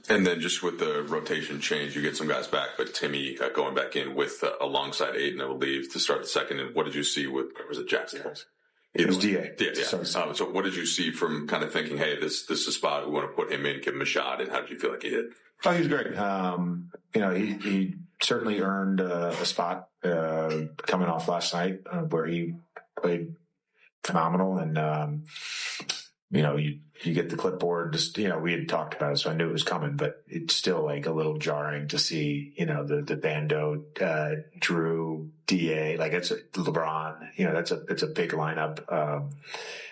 And then just with the rotation change, you get some guys back, but Timmy going back in with alongside Ayton, I believe, to start the second. And what did you see with, was it Jaxson Hayes? It was DA. Yeah. So what did you see from kind of thinking, hey, this is a spot, we want to put him in, give him a shot, and how did you feel like he did? Oh, he was great. He certainly earned a spot coming off last night where he played phenomenal. And, you get the clipboard, just, we had talked about it, so I knew it was coming, but it's still like a little jarring to see, the Bando, Drew, DA, like it's LeBron, it's a big lineup.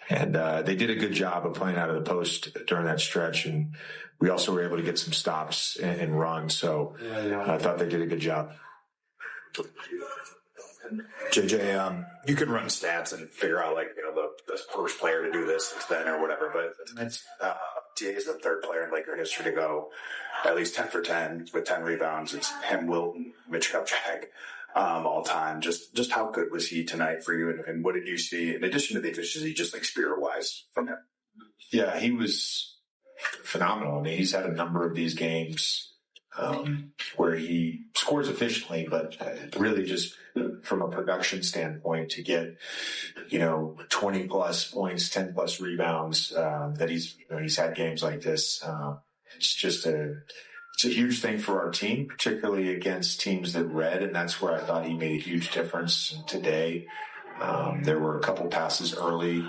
And they did a good job of playing out of the post during that stretch. And we also were able to get some stops and run. So I thought they did a good job. JJ, you can run stats and figure out the first player to do this is then or whatever, but it's DA is the third player in Laker history to go at least 10 for 10 with 10 rebounds. It's him, Wilt, and Mitch Kupchak all time. Just how good was he tonight for you, and what did you see in addition to the efficiency, just like spirit wise from him? Yeah, he was phenomenal. I mean, he's had a number of these games where he scores efficiently, but really just from a production standpoint to get, 20 plus points, 10 plus rebounds, that he's had games like this. It's a huge thing for our team, particularly against teams that read. And that's where I thought he made a huge difference today. There were a couple passes early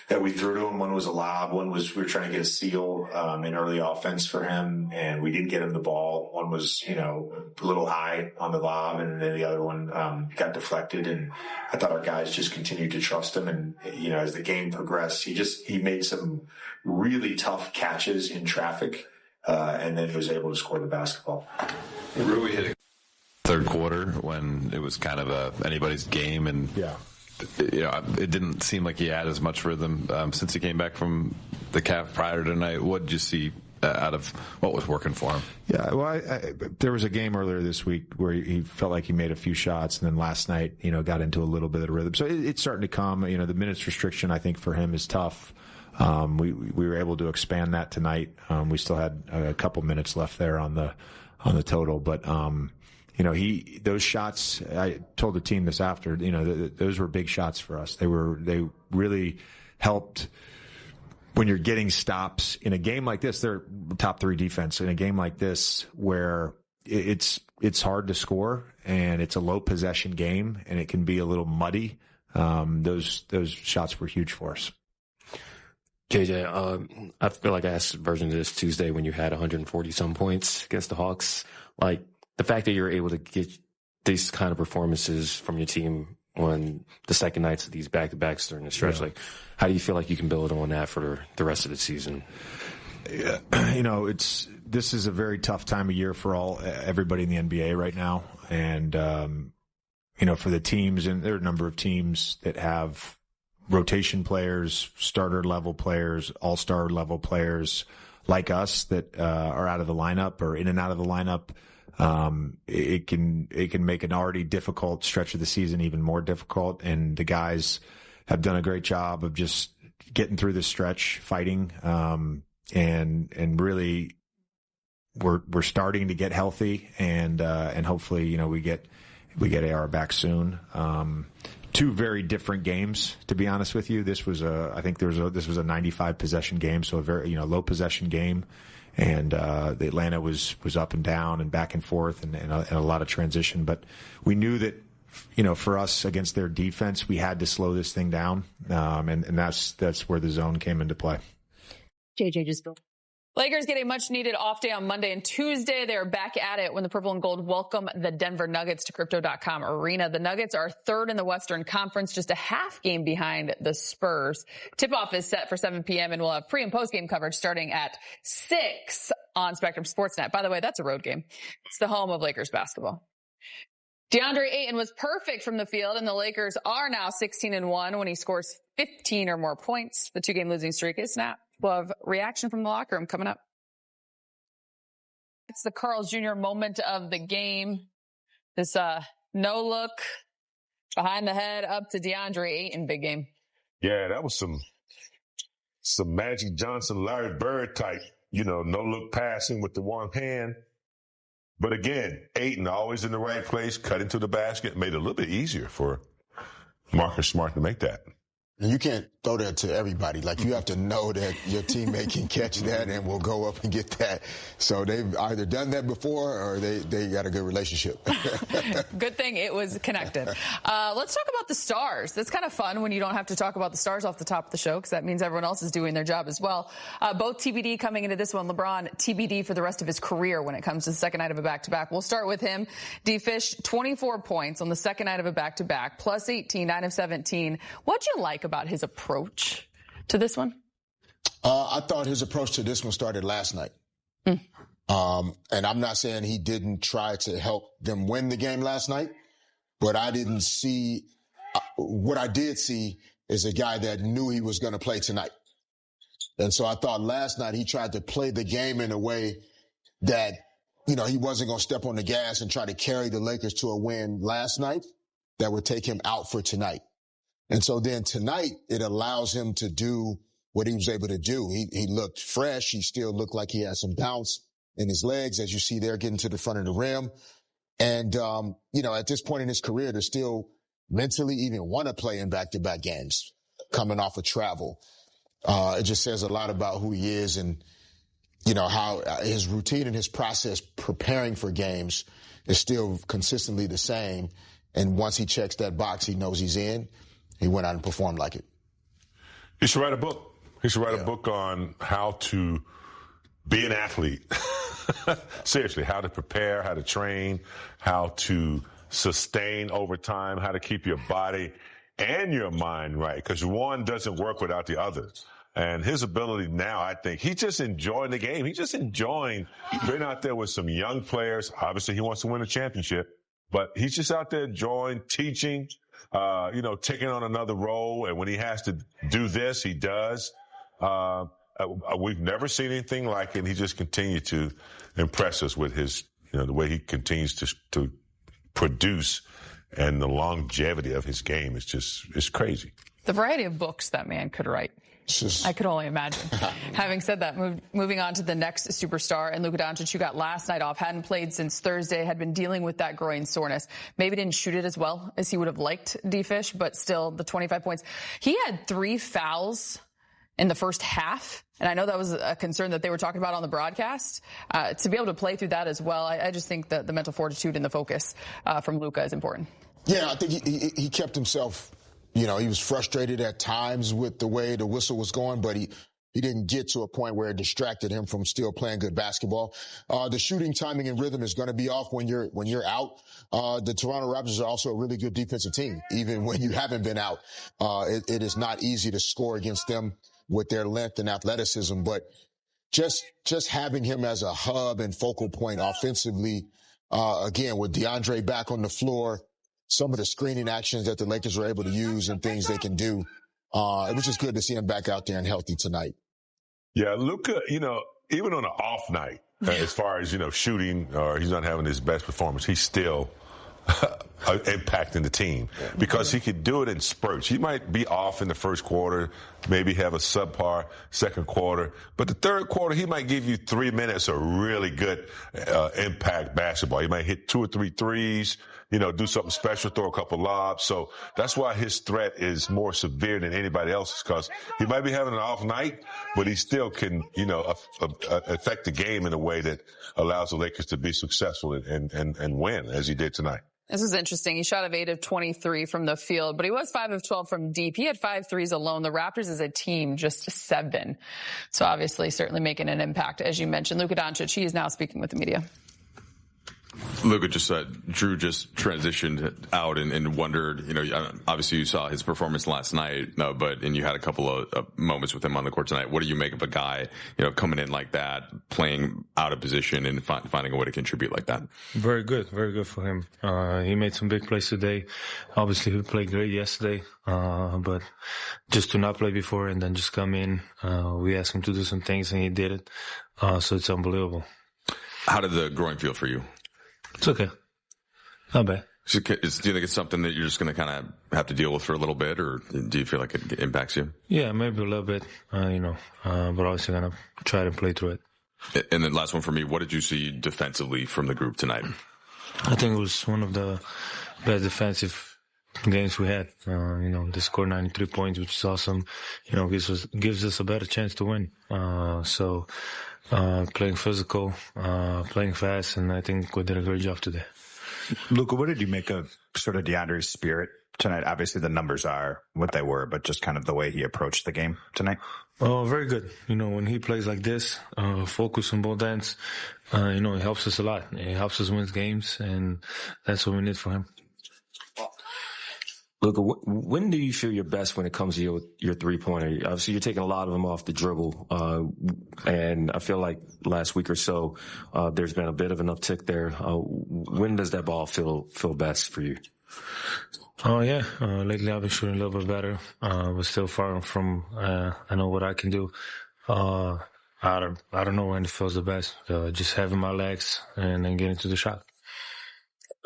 that we threw to him. One was a lob. One was, we were trying to get a steal, in early offense for him, and we didn't get him the ball. One was, a little high on the lob, and then the other one, got deflected. And I thought our guys just continued to trust him. And, as the game progressed, he made some really tough catches in traffic, and then was able to score the basketball. It really hit third quarter when it was kind of anybody's game, and it didn't seem like he had as much rhythm since he came back from the calf prior to tonight. What did you see out of what was working for him? Yeah, well, there was a game earlier this week where he felt like he made a few shots, and then last night, got into a little bit of rhythm. So it's starting to come. The minutes restriction, I think, for him is tough. We were able to expand that tonight. We still had a couple minutes left there on the total, but those shots, I told the team this after, those were big shots for us. They really helped when you're getting stops in a game like this. They're top 3 defense in a game like this where it's hard to score and it's a low possession game and it can be a little muddy. Those shots were huge for us. JJ, I feel like I asked a version of this Tuesday when you had 140 some points against the Hawks. Like, the fact that you're able to get these kind of performances from your team on the second nights of these back-to-backs during the stretch, like, how do you feel like you can build on that for the rest of the season? Yeah, this is a very tough time of year for everybody in the NBA right now. And, for the teams, and there are a number of teams that have rotation players, starter level players, all-star level players like us that are out of the lineup or in and out of the lineup. It can make an already difficult stretch of the season even more difficult. And the guys have done a great job of just getting through this stretch, fighting, and really we're starting to get healthy and hopefully, we get AR back soon. 2 very different games, to be honest with you. This was this was a 95 possession game. So a very, low possession game. And the Atlanta was up and down and back and forth and a lot of transition. But we knew that, for us against their defense, we had to slow this thing down. And that's where the zone came into play. JJ just built. Lakers get a much-needed off day on Monday and Tuesday. They are back at it when the purple and gold welcome the Denver Nuggets to Crypto.com Arena. The Nuggets are 3rd in the Western Conference, just a half game behind the Spurs. Tip-off is set for 7 p.m., and we'll have pre- and post-game coverage starting at 6 on Spectrum Sportsnet. By the way, that's a road game. It's the home of Lakers basketball. Deandre Ayton was perfect from the field, and the Lakers are now 16-1 when he scores 15 or more points. The 2-game losing streak is snapped. We'll have reaction from the locker room coming up. It's the Carl's Jr. moment of the game. This no look behind the head up to Deandre Ayton, big game. Yeah, that was some Magic Johnson, Larry Bird type no look passing with the one hand. But again, Ayton always in the right place, cut into the basket, made it a little bit easier for Marcus Smart to make that. And you can't throw that to everybody. Like, you have to know that your teammate can catch that and will go up and get that. So they've either done that before or they got a good relationship. Good thing it was connected. Let's talk about the stars. That's kind of fun when you don't have to talk about the stars off the top of the show, because that means everyone else is doing their job as well. Both TBD coming into this one. LeBron TBD for the rest of his career when it comes to the second night of a back-to-back. We'll start with him. D-Fish, 24 points on the second night of a back-to-back, plus 18, 9 of 17. What'd you like about his approach to this one? I thought his approach to this one started last night. And I'm not saying he didn't try to help them win the game last night, but I didn't see what I did see is a guy that knew he was going to play tonight. And so I thought last night he tried to play the game in a way that, he wasn't going to step on the gas and try to carry the Lakers to a win last night that would take him out for tonight. And so then tonight, it allows him to do what he was able to do. He looked fresh. He still looked like he had some bounce in his legs, as you see there, getting to the front of the rim. And, at this point in his career, to still mentally even want to play in back-to-back games, coming off of travel. It just says a lot about who he is and, how his routine and his process preparing for games is still consistently the same. And once he checks that box, he knows he's in. He went out and performed like it. He should write a book. He should write a book on how to be an athlete. Seriously, how to prepare, how to train, how to sustain over time, how to keep your body and your mind right, because one doesn't work without the other. And his ability now, I think, he's just enjoying the game. He's just enjoying being out there with some young players. Obviously, he wants to win a championship, but he's just out there enjoying teaching, taking on another role. And when he has to do this, he does. We've never seen anything like it. And he just continued to impress us with his, the way he continues to produce, and the longevity of his game is it's crazy. The variety of books that man could write. I could only imagine. Having said that, moving on to the next superstar, and Luka Doncic, who got last night off, hadn't played since Thursday, had been dealing with that groin soreness. Maybe didn't shoot it as well as he would have liked, D-Fish, but still the 25 points. He had 3 fouls in the first half, and I know that was a concern that they were talking about on the broadcast. To be able to play through that as well, I just think that the mental fortitude and the focus from Luka is important. Yeah, I think he kept himself. He was frustrated at times with the way the whistle was going, but he didn't get to a point where it distracted him from still playing good basketball. The shooting timing and rhythm is going to be off when you're out. The Toronto Raptors are also a really good defensive team, even when you haven't been out. It is not easy to score against them with their length and athleticism, but just having him as a hub and focal point offensively, again, with DeAndre back on the floor, some of the screening actions that the Lakers were able to use and things they can do. It was just good to see him back out there and healthy tonight. Yeah, Luka, even on an off night, as far as, shooting or he's not having his best performance, he's still impacting the team because he could do it in spurts. He might be off in the first quarter, maybe have a subpar second quarter, but the third quarter, he might give you 3 minutes of really good impact basketball. He might hit 2 or 3 threes, do something special, throw a couple lobs. So that's why his threat is more severe than anybody else's, because he might be having an off night, but he still can, affect the game in a way that allows the Lakers to be successful and win, as he did tonight. This is interesting. He shot of 8 of 23 from the field, but he was 5 of 12 from deep. He had 5 threes alone. The Raptors as a team, just 7. So obviously certainly making an impact. As you mentioned, Luka Doncic, he is now speaking with the media. Luka Drew just transitioned out and wondered, obviously you saw his performance last night, and you had a couple of moments with him on the court tonight. What do you make of a guy, coming in like that, playing out of position and finding a way to contribute like that? Very good for him. He made some big plays today. Obviously he played great yesterday, but just to not play before and then just come in, we asked him to do some things and he did it. So it's unbelievable. How did the groin feel for you? It's okay. Not bad. Do you think it's something that you're just going to kind of have to deal with for a little bit, or do you feel like it impacts you? Yeah, maybe a little bit, but obviously going to try to play through it. And then last one for me, what did you see defensively from the group tonight? I think it was one of the best defensive games we had. They scored 93 points, which is awesome. Gives us a better chance to win. Playing physical, playing fast, and I think we did a great job today. Luka, what did you make of sort of Deandre's spirit tonight? Obviously the numbers are what they were, but just kind of the way he approached the game tonight. Oh, very good. When he plays like this, focus on both ends, it helps us a lot. It helps us win games, and that's what we need for him. Luka, when do you feel your best when it comes to your three-pointer? Obviously, you're taking a lot of them off the dribble, and I feel like last week or so, there's been a bit of an uptick there. When does that ball feel best for you? Oh, yeah. Lately, I've been shooting a little bit better, but still far from I know what I can do. I don't know when it feels the best. Just having my legs and then getting to the shot.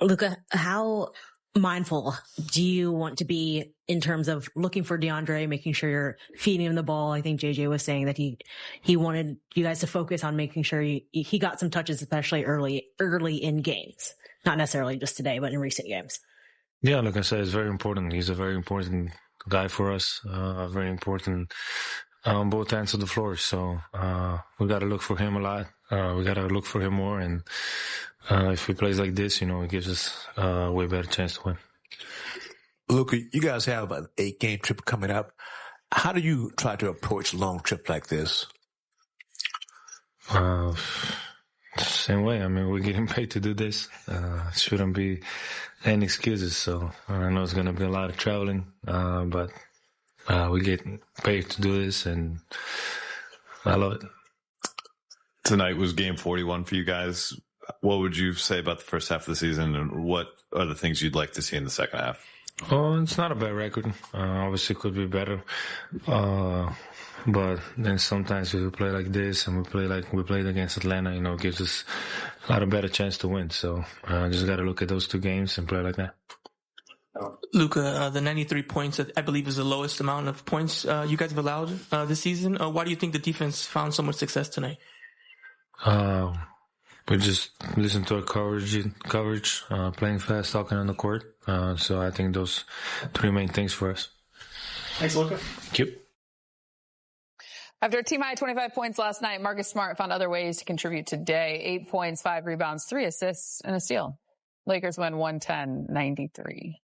Luka, how mindful do you want to be in terms of looking for Deandre, making sure you're feeding him the ball? I think JJ was saying that he wanted you guys to focus on making sure he got some touches, especially early in games. Not necessarily just today, but in recent games. Yeah, like I said, it's very important. He's a very important guy for us, very important on both ends of the floor. So we got to look for him a lot. We got to look for him more. And if he plays like this, it gives us a way better chance to win. Luka, you guys have an 8-game trip coming up. How do you try to approach a long trip like this? Same way. I mean, we're getting paid to do this. Shouldn't be any excuses. So I know it's going to be a lot of traveling, but we get paid to do this, and I love it. Tonight was game 41 for you guys. What would you say about the first half of the season, and what are the things you'd like to see in the second half? Oh, it's not a bad record. Obviously, it could be better. But then sometimes if we play like this and we play like we played against Atlanta, it gives us a lot of better chance to win. So just got to look at those two games and play like that. Luka, the 93 points, I believe, is the lowest amount of points you guys have allowed this season. Why do you think the defense found so much success tonight? We just listen to our coverage, playing fast, talking on the court. So I think those three main things for us. Thanks, Luka. Thank you. After a team-high 25 points last night, Marcus Smart found other ways to contribute today. 8 points, 5 rebounds, 3 assists, and a steal. Lakers win 110-93.